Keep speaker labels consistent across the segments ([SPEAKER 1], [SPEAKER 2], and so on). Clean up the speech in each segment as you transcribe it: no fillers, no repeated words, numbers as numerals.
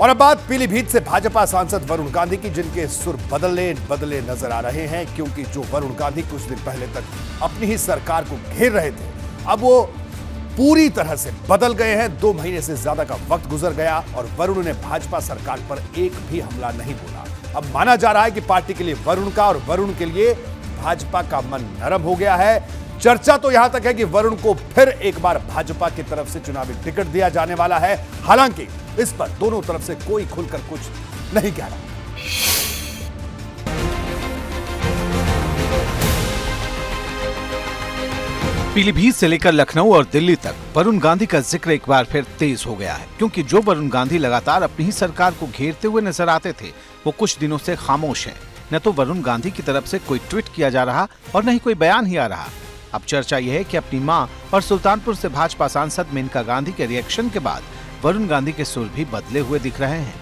[SPEAKER 1] और अब बात पीलीभीत से भाजपा सांसद वरुण गांधी की, जिनके सुर बदले नजर आ रहे हैं, क्योंकि जो वरुण गांधी कुछ दिन पहले तक अपनी ही सरकार को घेर रहे थे, अब वो पूरी तरह से बदल गए हैं। 2 महीने से ज्यादा का वक्त गुजर गया और वरुण ने भाजपा सरकार पर एक भी हमला नहीं बोला। अब माना जा रहा है कि पार्टी के लिए वरुण का और वरुण के लिए भाजपा का मन नरम हो गया है। चर्चा तो यहां तक है कि वरुण को फिर एक बार भाजपा की तरफ से चुनावी टिकट दिया जाने वाला है। हालांकि इस पर दोनों तरफ से कोई खुलकर कुछ नहीं कह रहा।
[SPEAKER 2] पीलीभीत से लेकर लखनऊ और दिल्ली तक वरुण गांधी का जिक्र एक बार फिर तेज हो गया है, क्योंकि जो वरुण गांधी लगातार अपनी ही सरकार को घेरते हुए नजर आते थे, वो कुछ दिनों से खामोश हैं। न तो वरुण गांधी की तरफ से कोई ट्वीट किया जा रहा और न ही कोई बयान ही आ रहा। अब चर्चा यह है कि अपनी मां और सुल्तानपुर से भाजपा सांसद मेनका गांधी के रिएक्शन के बाद वरुण गांधी के सुर भी बदले हुए दिख रहे हैं।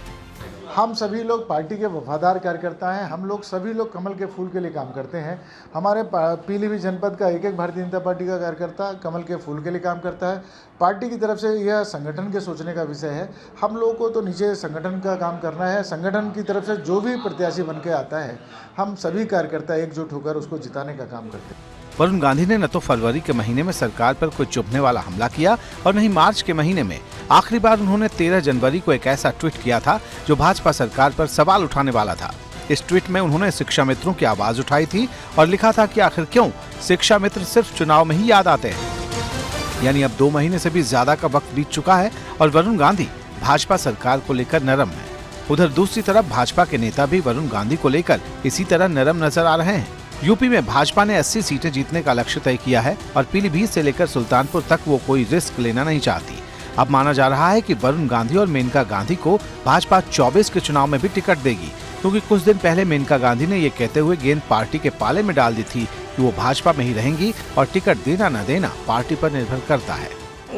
[SPEAKER 3] हम सभी लोग पार्टी के वफादार कार्यकर्ता हैं। हम लोग सभी लोग कमल के फूल के लिए काम करते हैं। हमारे पीलीभीत जनपद का एक भारतीय जनता पार्टी का कार्यकर्ता कमल के फूल के लिए काम करता है। पार्टी की तरफ से यह संगठन के सोचने का विषय है। हम लोगों को तो नीचे संगठन का काम करना है। संगठन की तरफ से जो भी प्रत्याशी बन के आता है, हम सभी कार्यकर्ता एकजुट होकर उसको जिताने का काम करते हैं।
[SPEAKER 2] वरुण गांधी ने न तो फरवरी के महीने में सरकार पर कोई चुभने वाला हमला किया और न ही मार्च के महीने में। आखिरी बार उन्होंने 13 जनवरी को एक ऐसा ट्वीट किया था जो भाजपा सरकार पर सवाल उठाने वाला था। इस ट्वीट में उन्होंने शिक्षा मित्रों की आवाज उठाई थी और लिखा था कि आखिर क्यों शिक्षा मित्र सिर्फ चुनाव में ही याद आते हैं। यानी अब 2 महीने से भी ज्यादा का वक्त बीत चुका है और वरुण गांधी भाजपा सरकार को लेकर नरम है। उधर दूसरी तरफ भाजपा के नेता भी वरुण गांधी को लेकर इसी तरह नरम नजर आ रहे हैं। यूपी में भाजपा ने 80 सीटें जीतने का लक्ष्य तय किया है और पीलीभीत से लेकर सुल्तानपुर तक वो कोई रिस्क लेना नहीं चाहती। अब माना जा रहा है कि वरुण गांधी और मेनका गांधी को भाजपा 24 के चुनाव में भी टिकट देगी, क्योंकि कुछ दिन पहले मेनका गांधी ने ये कहते हुए गेंद पार्टी के पाले में डाल दी थी कि वो भाजपा में ही रहेंगी और टिकट देना न देना पार्टी पर निर्भर करता है।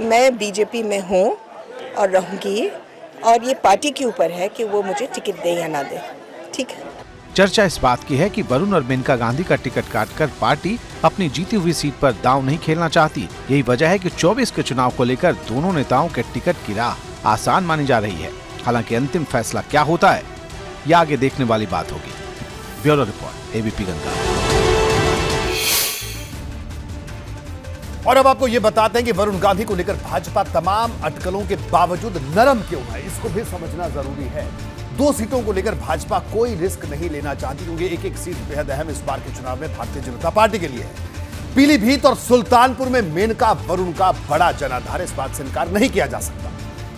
[SPEAKER 4] मैं बीजेपी में हूँ और रहूंगी और ये पार्टी के ऊपर है कि वो मुझे टिकट दे या ना दे। ठीक है।
[SPEAKER 2] चर्चा इस बात की है कि वरुण और मेनका गांधी का टिकट काटकर पार्टी अपनी जीती हुई सीट पर दांव नहीं खेलना चाहती। यही वजह है कि 24 के चुनाव को लेकर दोनों नेताओं के टिकट की राह आसान मानी जा रही है। हालांकि अंतिम फैसला क्या होता है, ये आगे देखने वाली बात होगी। Bureau report, ABP Ganga.
[SPEAKER 1] और अब आपको ये बताते हैं कि वरुण गांधी को लेकर भाजपा तमाम अटकलों के बावजूद नरम क्यों है, इसको भी समझना जरूरी है। 2 सीटों को लेकर भाजपा कोई रिस्क नहीं लेना चाहती, क्योंकि एक सीट बेहद अहम इस बार के चुनाव में भारतीय जनता पार्टी के लिए है। पीलीभीत और सुल्तानपुर में मेनका वरुण का बड़ा जनाधार, इस बात से इनकार नहीं किया जा सकता।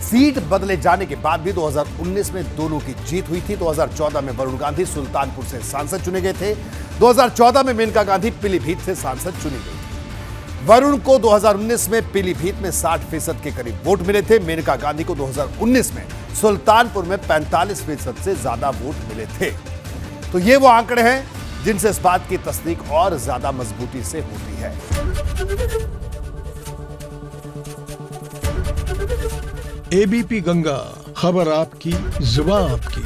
[SPEAKER 1] सीट बदले जाने के बाद भी 2019 में दोनों की जीत हुई थी। 2014 में वरुण गांधी सुल्तानपुर से सांसद चुने गए थे। 2014 में मेनका गांधी पीलीभीत से सांसद चुनी गई। वरुण को 2019 में पीलीभीत में 60% के करीब वोट मिले थे। मेनका गांधी को 2019 में सुल्तानपुर में 45% से ज्यादा वोट मिले थे। तो ये वो आंकड़े हैं जिनसे इस बात की तस्दीक और ज्यादा मजबूती से होती है।
[SPEAKER 5] एबीपी गंगा, खबर आपकी, जुबान आपकी।